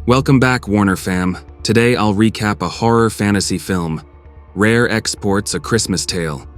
Welcome back, Warner fam. Today I'll recap a horror fantasy film, Rare Exports: A Christmas Tale.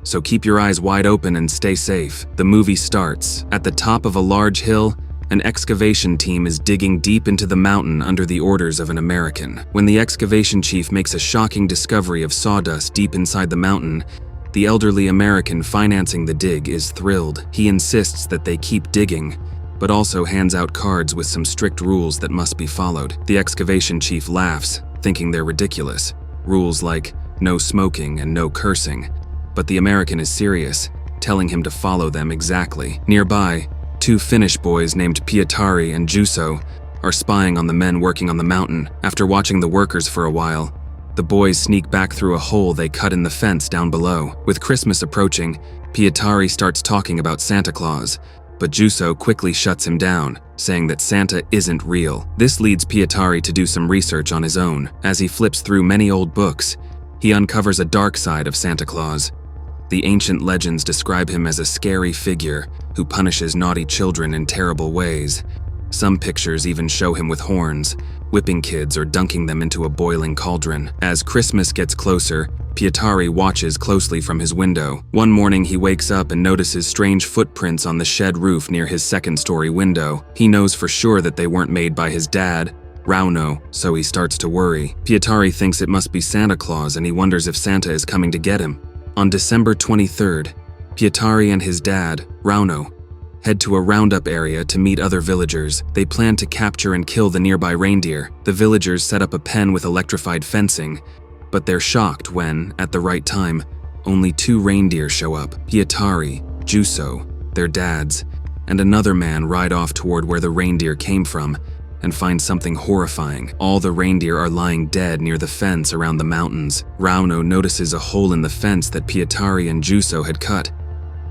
So keep your eyes wide open and stay safe. The movie starts. At the top of a large hill, an excavation team is digging deep into the mountain under the orders of an American. When the excavation chief makes a shocking discovery of sawdust deep inside the mountain, the elderly American financing the dig is thrilled. He insists that they keep digging, but also hands out cards with some strict rules that must be followed. The excavation chief laughs, thinking they're ridiculous. Rules like no smoking and no cursing. But the American is serious, telling him to follow them exactly. Nearby, two Finnish boys named Pietari and Juuso are spying on the men working on the mountain. After watching the workers for a while, the boys sneak back through a hole they cut in the fence down below. With Christmas approaching, Pietari starts talking about Santa Claus, but Juuso quickly shuts him down, saying that Santa isn't real. This leads Pietari to do some research on his own. As he flips through many old books, he uncovers a dark side of Santa Claus. The ancient legends describe him as a scary figure who punishes naughty children in terrible ways. Some pictures even show him with horns, whipping kids or dunking them into a boiling cauldron. As Christmas gets closer, Pietari watches closely from his window. One morning he wakes up and notices strange footprints on the shed roof near his second-story window. He knows for sure that they weren't made by his dad, Rauno, so he starts to worry. Pietari thinks it must be Santa Claus and he wonders if Santa is coming to get him. On December 23rd, Pietari and his dad, Rauno, head to a roundup area to meet other villagers. They plan to capture and kill the nearby reindeer. The villagers set up a pen with electrified fencing, but they're shocked when, at the right time, only two reindeer show up. Pietari, Juuso, their dads, and another man ride off toward where the reindeer came from and find something horrifying. All the reindeer are lying dead near the fence around the mountains. Rauno notices a hole in the fence that Pietari and Juuso had cut,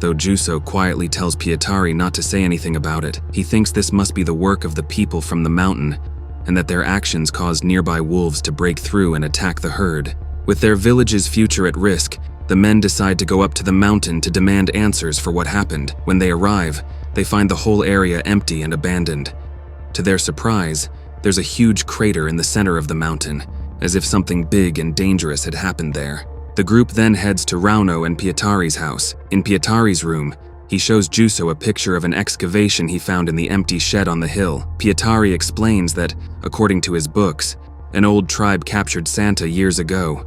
though Juuso quietly tells Pietari not to say anything about it. He thinks this must be the work of the people from the mountain, and that their actions caused nearby wolves to break through and attack the herd. With their village's future at risk, the men decide to go up to the mountain to demand answers for what happened. When they arrive, they find the whole area empty and abandoned. To their surprise, there's a huge crater in the center of the mountain, as if something big and dangerous had happened there. The group then heads to Rauno and Pietari's house. In Pietari's room, he shows Juuso a picture of an excavation he found in the empty shed on the hill. Pietari explains that, according to his books, an old tribe captured Santa years ago.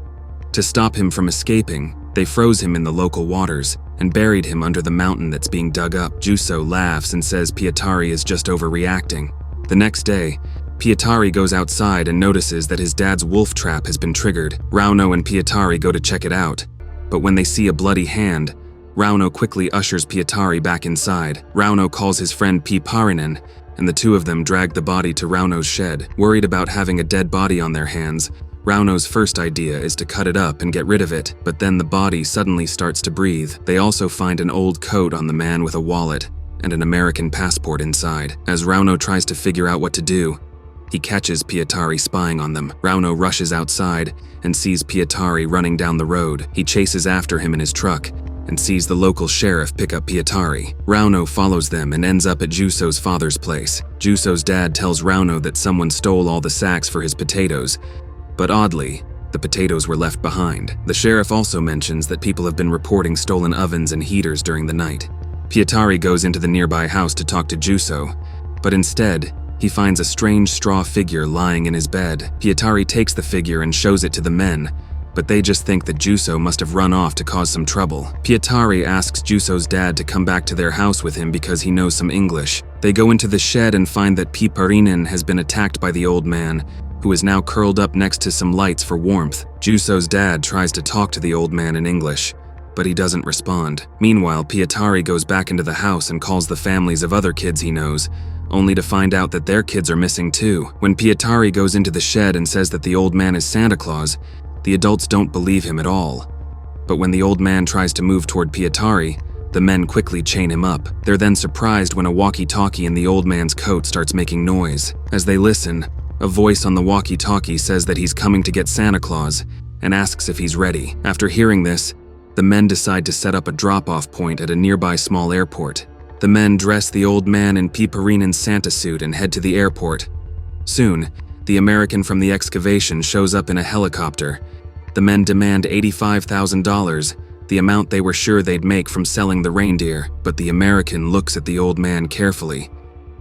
To stop him from escaping, they froze him in the local waters and buried him under the mountain that's being dug up. Juuso laughs and says Pietari is just overreacting. The next day, Pietari goes outside and notices that his dad's wolf trap has been triggered. Rauno and Pietari go to check it out, but when they see a bloody hand, Rauno quickly ushers Pietari back inside. Rauno calls his friend Piparinen, and the two of them drag the body to Rauno's shed. Worried about having a dead body on their hands, Rauno's first idea is to cut it up and get rid of it, but then the body suddenly starts to breathe. They also find an old coat on the man with a wallet and an American passport inside. As Rauno tries to figure out what to do, he catches Pietari spying on them. Rauno rushes outside and sees Pietari running down the road. He chases after him in his truck and sees the local sheriff pick up Pietari. Rauno follows them and ends up at Juuso's father's place. Juuso's dad tells Rauno that someone stole all the sacks for his potatoes, but oddly, the potatoes were left behind. The sheriff also mentions that people have been reporting stolen ovens and heaters during the night. Pietari goes into the nearby house to talk to Juuso, but instead, he finds a strange straw figure lying in his bed. Pietari takes the figure and shows it to the men, but they just think that Juuso must have run off to cause some trouble. Pietari asks Juuso's dad to come back to their house with him because he knows some English. They go into the shed and find that Piparinen has been attacked by the old man, who is now curled up next to some lights for warmth. Juuso's dad tries to talk to the old man in English, but he doesn't respond. Meanwhile, Pietari goes back into the house and calls the families of other kids he knows, only to find out that their kids are missing too. When Pietari goes into the shed and says that the old man is Santa Claus, the adults don't believe him at all. But when the old man tries to move toward Pietari, the men quickly chain him up. They're then surprised when a walkie-talkie in the old man's coat starts making noise. As they listen, a voice on the walkie-talkie says that he's coming to get Santa Claus and asks if he's ready. After hearing this, the men decide to set up a drop-off point at a nearby small airport. The men dress the old man in Piparinen's Santa suit and head to the airport. Soon, The American from the excavation shows up in a helicopter. The men demand $85,000, the amount they were sure they'd make from selling the reindeer, but the American looks at the old man carefully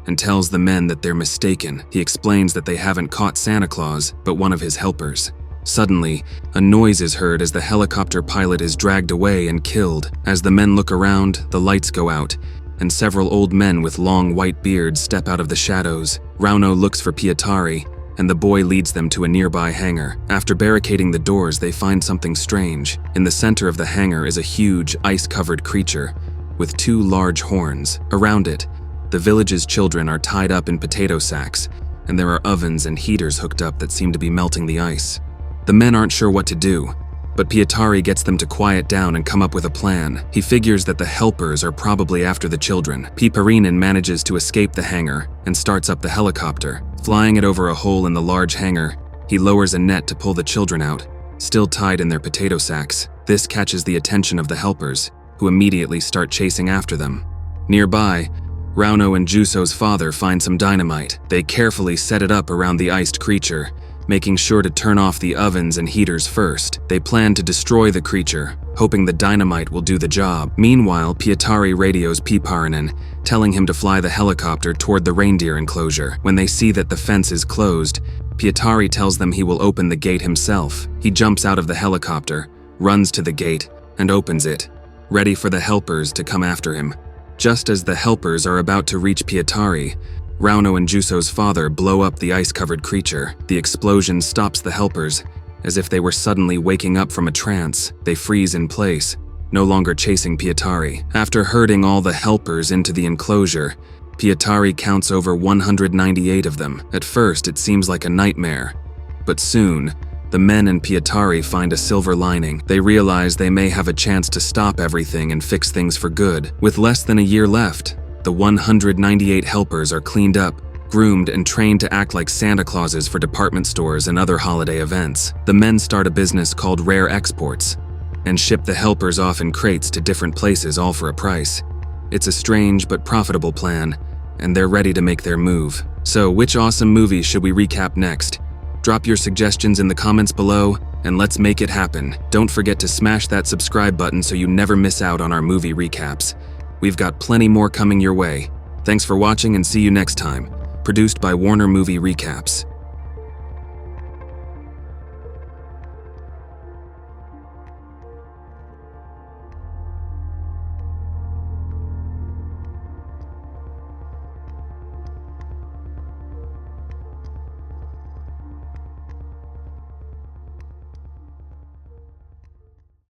and tells the men that they're mistaken. He explains that they haven't caught Santa Claus, but one of his helpers. Suddenly, a noise is heard as the helicopter pilot is dragged away and killed. As the men look around, the lights go out, and several old men with long white beards step out of the shadows. Rauno looks for Pietari, and the boy leads them to a nearby hangar. After barricading the doors, they find something strange. In the center of the hangar is a huge, ice-covered creature with two large horns. Around it, the village's children are tied up in potato sacks, and there are ovens and heaters hooked up that seem to be melting the ice. The men aren't sure what to do, but Pietari gets them to quiet down and come up with a plan. He figures that the helpers are probably after the children. Piparinen manages to escape the hangar and starts up the helicopter. Flying it over a hole in the large hangar, he lowers a net to pull the children out, still tied in their potato sacks. This catches the attention of the helpers, who immediately start chasing after them. Nearby, Rauno and Juso's father find some dynamite. They carefully set it up around the iced creature, making sure to turn off the ovens and heaters first. They plan to destroy the creature, hoping the dynamite will do the job. Meanwhile, Pietari radios Piparinen, telling him to fly the helicopter toward the reindeer enclosure. When they see that the fence is closed, Pietari tells them he will open the gate himself. He jumps out of the helicopter, runs to the gate, and opens it, ready for the helpers to come after him. Just as the helpers are about to reach Pietari, Rauno and Juso's father blow up the ice-covered creature. The explosion stops the helpers. As if they were suddenly waking up from a trance, they freeze in place, no longer chasing Pietari. After herding all the helpers into the enclosure, Pietari counts over 198 of them. At first, it seems like a nightmare, but soon, the men and Pietari find a silver lining. They realize they may have a chance to stop everything and fix things for good. With less than a year left, the 198 helpers are cleaned up, groomed, and trained to act like Santa Clauses for department stores and other holiday events. The men start a business called Rare Exports and ship the helpers off in crates to different places, all for a price. It's a strange but profitable plan, and they're ready to make their move. So, which awesome movie should we recap next? Drop your suggestions in the comments below, and let's make it happen. Don't forget to smash that subscribe button so you never miss out on our movie recaps. We've got plenty more coming your way. Thanks for watching and see you next time. Produced by Warner Movie Recaps.